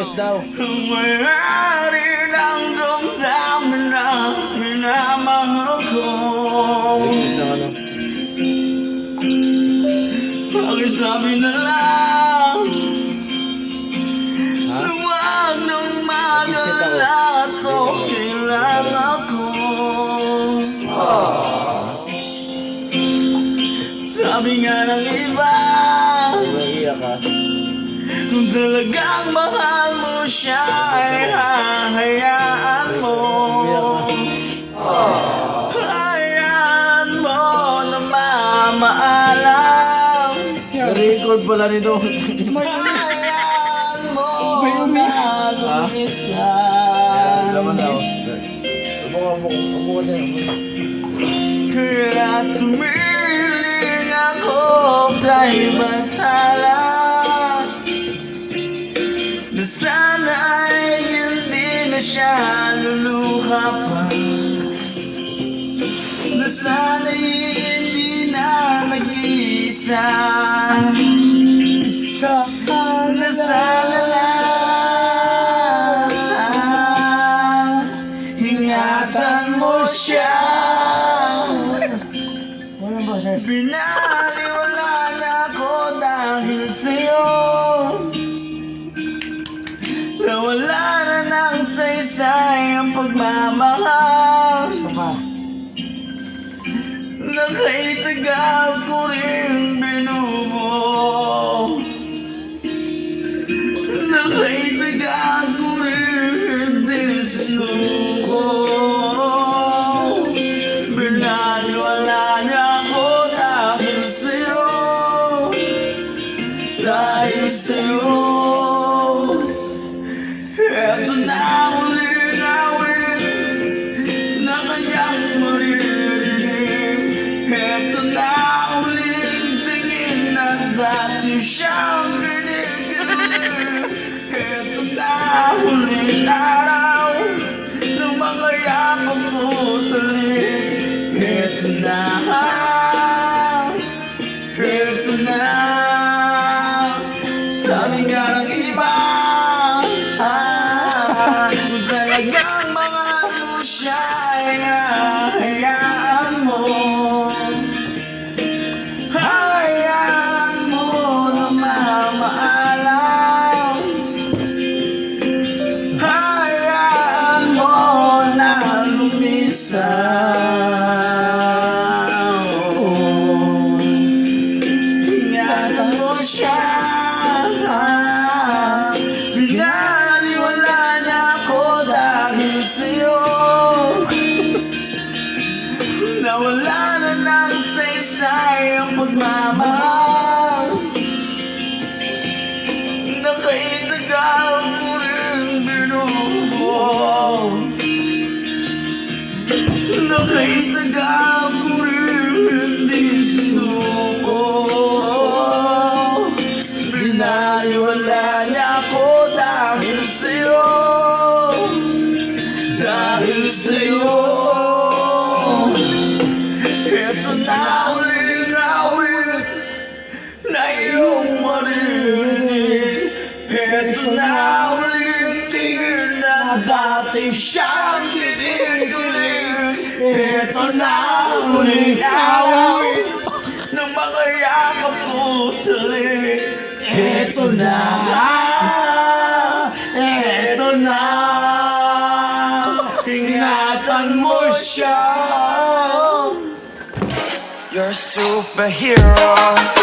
Boses daw. Mayari ng damdamin na minamahal ko. Boses na ano. Pakisabi na lang Ha? Huwag nang mag-alala at okay lang ako. Sabi nga ng iba, Naiiyak ka. kung talagang mahal mo siya ay hahayaan mo. Hayaan mo na mamaalam. Record pala nito. Hayaan mo na lumisa. Laman daw. Abuka niya. Kaya tumiling ako kay batala na sana'y hindi na siya luluha pa, na sana'y hindi na nag-iisa, na sana lang ingatan mo siya. Binaliwala na ako dahil sa'yo. Nawala na ng saysay ang pagmamahal. Nakaitagal ko rin binubuo. Nakaitagal ko rin din sinuko. Binaliwala niya ako dahil sa'yo. Dahil sa'yo. Eto na uling awit na kanyang maririnig. Eto na uling tingin na dati siyang kinikilig. Eto na uling araw ng mga yakap ko talik. Eto na, eto na. Sabi nga ng iba, kung talagang mahal mo siya ay hayaan mo. Hayaan mo na mamaalam. Hayaan mo na lumisaw. Ingatan mo siya. Binaliwala niya ako dahil sa'yo. Nawala na ng saysay ang pagmamahal. Nakaitagal ko rin binubuo. Nakaitagal ko rin hindi sinuko. Binaliwala niya ako dahil sa'yo. Dahil sa'yo. Eto na uling awit na iyong maririnig. Eto na uling tingin na dati siyang kinikilig. Eto na uling awit ng mga yakap ko talik. Eto na, eto na, ingatan mo siya. You're a superhero.